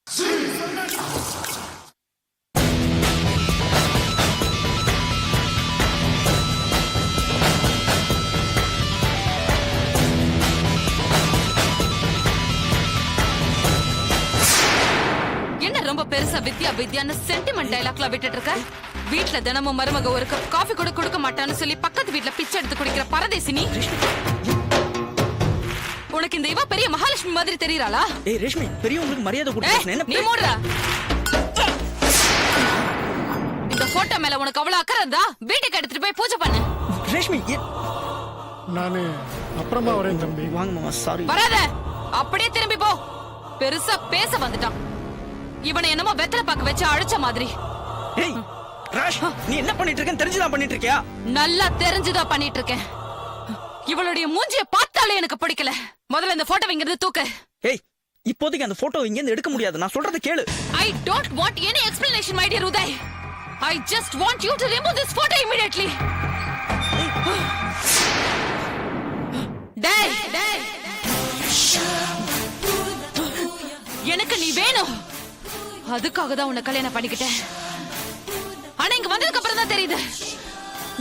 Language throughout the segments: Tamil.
என்ன ரொம்ப பெருசா வித்யான்னு சென்டிமெண்ட் டைலாக்ல விட்டுட்டு இருக்க? வீட்ல தினமும் மருமக ஒரு கப் காஃபி கூட கொடுக்க மாட்டான்னு சொல்லி பக்கத்து வீட்ல பிச்சை எடுத்து குடிக்கிற பரதேசி நீ. உனக்கு இந்த இவ பெரிய மகாலட்சுமி மாதிரி தெரியறாளா? ஏய் ரேஷ்மி, பெரியவங்களுக்கு மரியாதை கொடுத்து என்ன? நீ மூடுடா. இந்த போட்டோ மேல உனக்கு அவ்வளவு அக்கறை இருந்தா வீட்டுக்கு எடுத்துட்டு போய் பூஜை பண்ணு. ரேஷ்மி, நானே அப்புறமா வரேன் தம்பி. வாங்க மாமா, சாரி. வராத, அப்படியே திரும்பி போ. பெருசா பேச வந்துட்டான். இவனை என்னமோ வெத்தலை பாக்க வச்சு அழைச்ச மாதிரி. ஏய் ராஷ், நீ என்ன பண்ணிட்டு இருக்கேன்னு தெரிஞ்சுதான் பண்ணிட்டு இருக்கியா? நல்லா தெரிஞ்சுதான் பண்ணிட்டு இருக்கேன். இவளுடைய மூஞ்சிய பார்த்தாலே எனக்கு பிடிக்கல. முதல்ல இந்த போட்டோ இங்க இருந்து தூக்கு. ஏய், இப்போதைக்கு அந்த போட்டோ இங்க இருந்து எடுக்க முடியாது. நான் சொல்றத கேளு. I don't want any explanation, my dear Uday. I just want you to remove this photo immediately. டேய், எனக்கு நீ வேணும். அதுக்காக தான் உன்னை கல்யாணம் பண்ணிக்கிட்டேன். ஆனா இங்க வந்ததுக்கு அப்புறம் தான் தெரியுது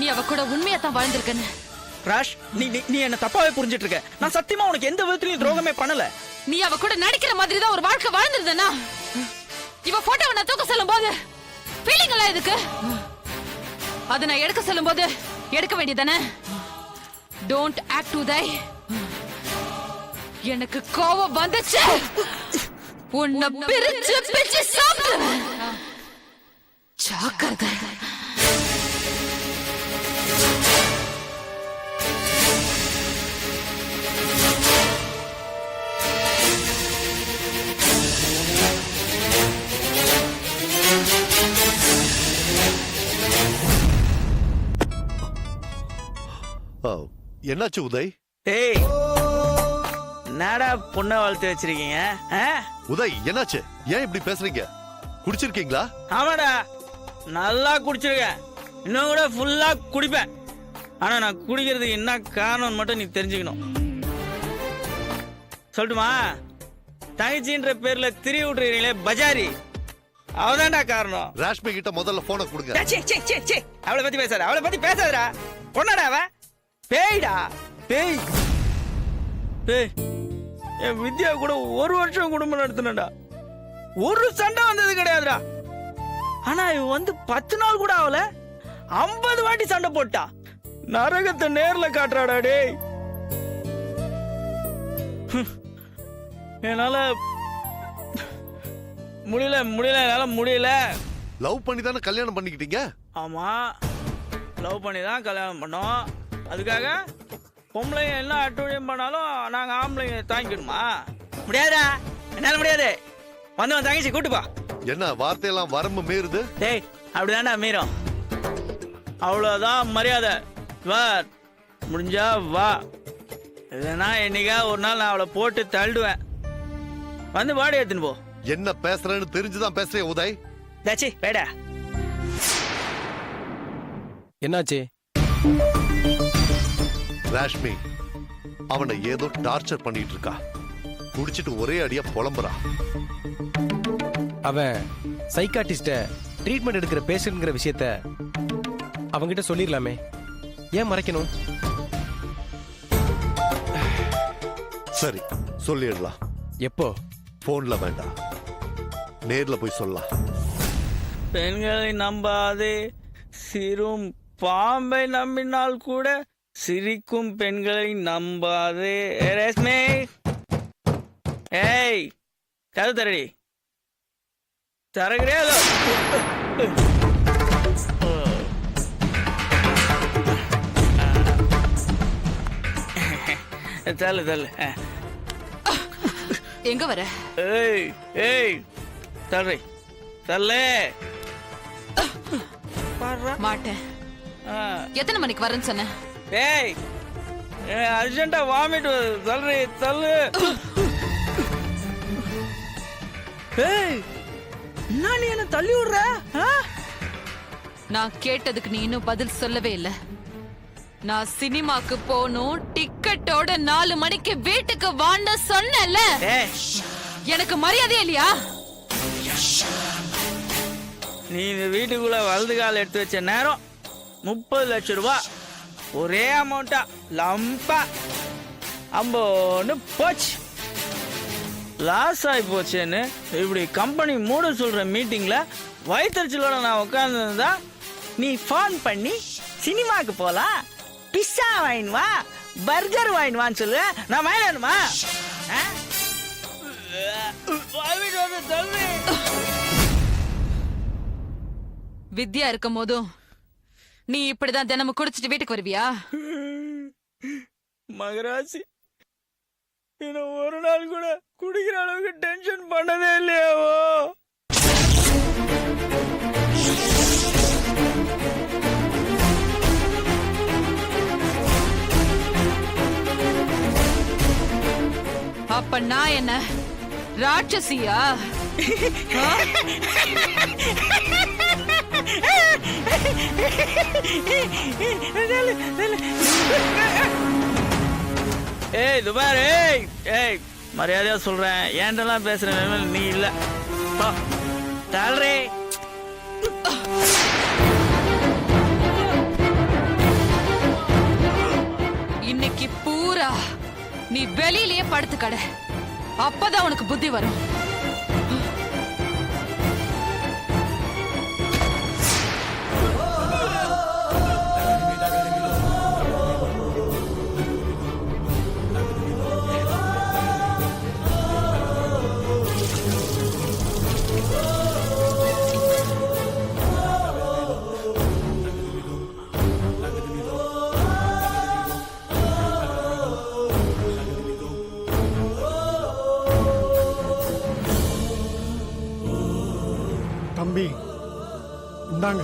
நீ அவ கூட உண்மையா தான் வாழ்ந்திருக்கன்னு. ராஷ், நீ என்ன தப்பாவே புரிஞ்சிட்டு இருக்க. நான் சத்தியமா உனக்கு எந்த விதத்திலயும் துரோகமே பண்ணல. நீ அவ கூட நடிக்கிற மாதிரி தான் ஒரு வாழ்க்கை வாழ்ந்திருந்தனா இவ போட்டோவை நான் தூக்க சொல்லும் போது ஃபீலிங் எல்லாம் இதுக்கு. அது நான் எடுக்க சொல்லும் போது எடுக்க வேண்டியதானே? டோன்ட் ஆக்ட் உதை. எனக்கு கோவம் வந்துச்சு. உன்னை பிரிச்சு பிரிச்சு சாப்பிடுவேன். ஜாக்கிரதை. என்னாச்சு உதய்? ஏய், நாடா பொண்ணை வளர்த்து வச்சிருக்கீங்க? உதய் என்னாச்சு? ஏன் இப்படி பேசுறீங்க? குடிச்சிருக்கீங்களா? ஆமாடா, நல்லா குடிச்சிருக்கேன். இன்னும் கூட ஃபுல்லா குடிப்பேன். ஆனா நான் குடிக்கிறதுக்கு என்ன காரணம் மட்டும் நீ தெரிஞ்சுக்கணும். சொல்லட்டுமா? தங்கச்சின்ற பேர்ல திரி விட்டுறீங்களே பஜாரி, அவதான்டா காரணம். ராஷ்மி கிட்ட முதல்ல போனை கொடுங்க. அவளை பத்தி பேசாத, அவளை பத்தி பேசாதடா. பொண்ணாடா அவ? பேய்டா, பேய். பேய். என் வித்யா கூட ஒரு வருஷம் குடும்பம் நடத்தினடா. ஒரு சண்டை வந்தது கிடையாதுடா. ஆனா இவ வந்து 10 நாள் கூட ஆகல, 50 வாட்டி சண்டை போட்டா. நரகத்தை நேர்ல காட்டுறாடா டேய். என்னால முடியல. லவ் பண்ணி தானே கல்யாணம் பண்ணிக்கிட்டீங்க? ஆமா, லவ் பண்ணி தான் கல்யாணம் பண்ணோம். அதுக்காக பொம்பளைங்க என்ன அட்டுழியம் பண்ணாலும் நாங்க ஆம்பளைங்க தாங்கிக்கணுமா? முடியாதா, என்னால முடியாது. வந்து தங்கச்சி கூட்டுப்பா. என்ன வார்த்தையெல்லாம் வரம்பு மீறுது? டேய், அப்படிதான்டா மீறும். அவ்வளவுதான் மரியாதை. வா, முடிஞ்சா வா. இல்லைன்னா என்னைக்கா ஒரு நாள் நான் அவளை போட்டு தள்ளுவேன். வந்து பாடி எடுத்துன்னு போ. என்ன பேசுறேன்னு தெரிஞ்சுதான் பேசுறேன் உதய். தாச்சி வேடா. என்னாச்சு? ராஷ்மி அவனை ஏதோ டார்ச்சர் பண்ணிட்டு இருக்கா. குடிச்சிட்டு ஒரே அடியா புலம்புறா. அவன் சைக்காட்டிஸ்ட ட்ரீட்மெண்ட் எடுக்கிற பேஷண்ட்ங்கிற விஷயத்த அவங்கிட்ட சொல்லிடலாமே, ஏன் மறைக்கணும்? சரி, சொல்லிடலாம். எப்போ? போன்ல வேண்டாம், நேர்ல போய் சொல்லலாம். பெண்களை நம்பாதே, சிறும் பாம்பை நம்பினால் கூட சிரிக்கும் பெண்களை நம்பாதே. ரேஷ்மி, ஏய் கதை தரடி. தரகிறே தள்ளு தள்ளு. எங்க வர? ஏய் ஏய் தள்ளு தள்ளு. மாட்டேன். எத்தனை மணிக்கு வரேன்னு சொன்ன? ஏய், அர்ஜென்ட்டா வாமிட் தள்ளு தள்ளு. ஏய், நான் என்ன தள்ளி விடுற? நான் கேட்டதுக்கு நீ இன்னும் பதில் சொல்லவே இல்ல. நான் சினிமாக்கு போகணும், டிக்கெட்டோட 4 மணிக்கு வீட்டுக்கு வான்னு சொன்னேன்ல. எனக்கு மரியாதை இல்லையா? நீ இந்த வீட்டுக்குள்ள வலது கால் எடுத்து வச்ச நேரம் 30 லட்சம் ரூபா ஒரே அமௌண்ட்டா லம்பா அம்போன்னு போச்சு. லாஸ் ஆகி போச்சேன்னு இப்படி கம்பெனி மூட சொல்ற மீட்டிங்ல வயிற்றுச்சலோட நான் உட்கார்ந்துருந்தா நீ ஃபோன் பண்ணி சினிமாக்கு போலாம், பிஸ்ஸா வாங்கின்னு வா, பர்கர் வாங்கின்னு வான்னு சொல்லு. நான் வாங்கிடணுமா? வித்யா இருக்கும் போதும் நீ இப்படிதான் தினமும் குடிச்சிட்டு வீட்டுக்கு வருவியா? மகராசி என்ன ஒரு நாள் கூட குடிக்கிற அளவுக்கு டென்ஷன் பண்ணதே இல்லையாவோ? அப்ப நான் என்ன ராட்சசியா? ஏய் துபார், ஏய் மரியாதையா சொல்றேன், ஏன்டெல்லாம் பேசுற நிலைமையில நீ இல்ல. தாழ்றே. இன்னைக்கு பூரா நீ வெளியிலேயே படுத்து கடை, அப்பதான் உனக்கு புத்தி வரும். தம்பி இந்தாங்க.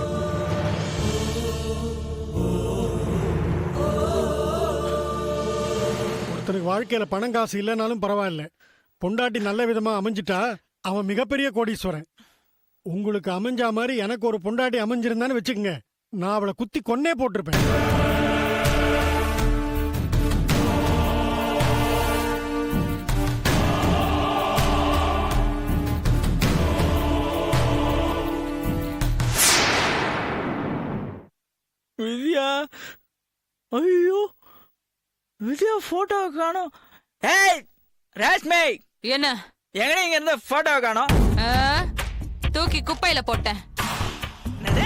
ஒருத்தனுக்கு வாழ்க்கையில பணம் காசு இல்லைனாலும் பரவாயில்ல, பொண்டாட்டி நல்ல விதமா அமைஞ்சிட்டா அவன் மிகப்பெரிய கோடீஸ்வரன். உங்களுக்கு அமைஞ்சா மாதிரி எனக்கு ஒரு பொண்டாட்டி அமைஞ்சிருந்தான்னு வச்சுக்கோங்க, நான் அவளை குத்தி கொன்னே போட்டிருப்பேன். வித்யா, ஐயோ வித்யா போட்டோவை காணோம். ஏய் ரேஷ்மே, என்ன எங்கடா இங்க இருந்த போட்டோவை காணோம்? தூக்கி குப்பையில போட்டேன். என்னது?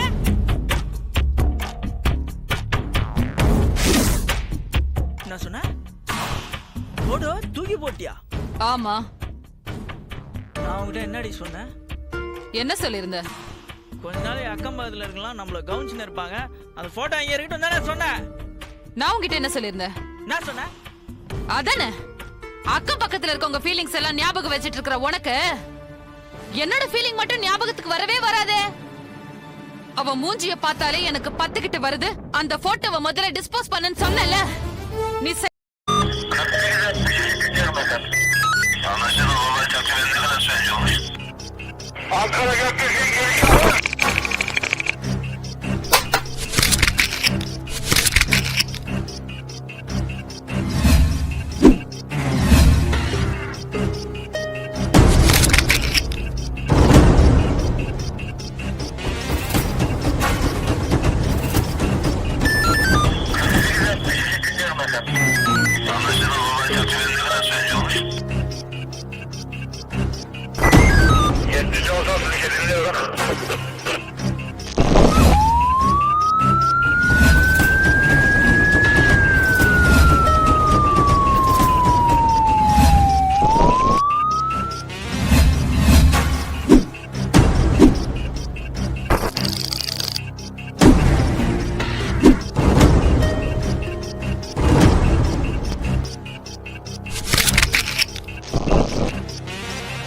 என்ன சொன்ன? போட்டோ தூக்கி போட்டியா? ஆமா. நான் உங்ககிட்ட என்னடி சொன்னேன்? என்ன சொல்லிருந்த? கொஞ்ச நாள் அக்கம் பக்கத்துல இருக்கலாம், நம்மள கவுன்சின்னு இருப்பாங்க, அந்த போட்டோ இங்க இருக்கட்டும் தானே சொன்னேன். நான் உங்ககிட்ட என்ன சொல்லிருந்தேன்? என்ன சொன்னேன்? அதானே, அக்கம் பக்கத்துல இருக்கவங்க ஃபீலிங்ஸ் எல்லாம் ஞாபகம் வச்சிட்டு இருக்கிற உனக்கு என்னோட ஃபீலிங் மட்டும் ஞாபகத்துக்கு வரவே வராதே. அவ மூஞ்சிய பார்த்தாலே எனக்கு பத்துக்கிட்டு வருது. அந்த போட்டோவை முதல்ல டிஸ்போஸ் பண்ணுன்னு சொன்னல நீ.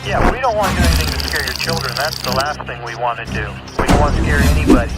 Yeah, we don't want to do anything to scare your children. That's the last thing we want to do. We don't want to scare anybody.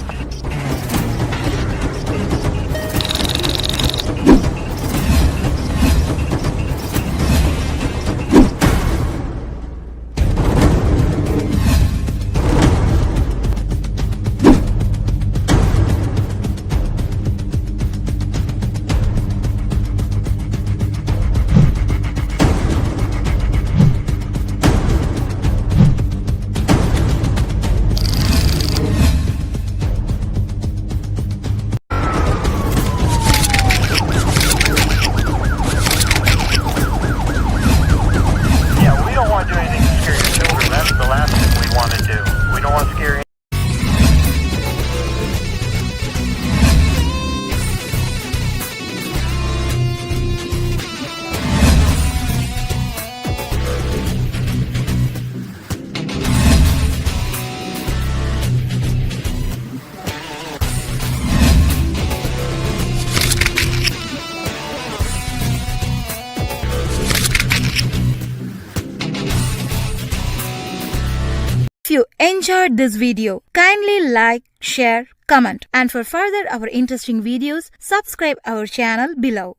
you enjoyed this video, kindly like, share, comment, and for further our interesting videos, subscribe our channel below.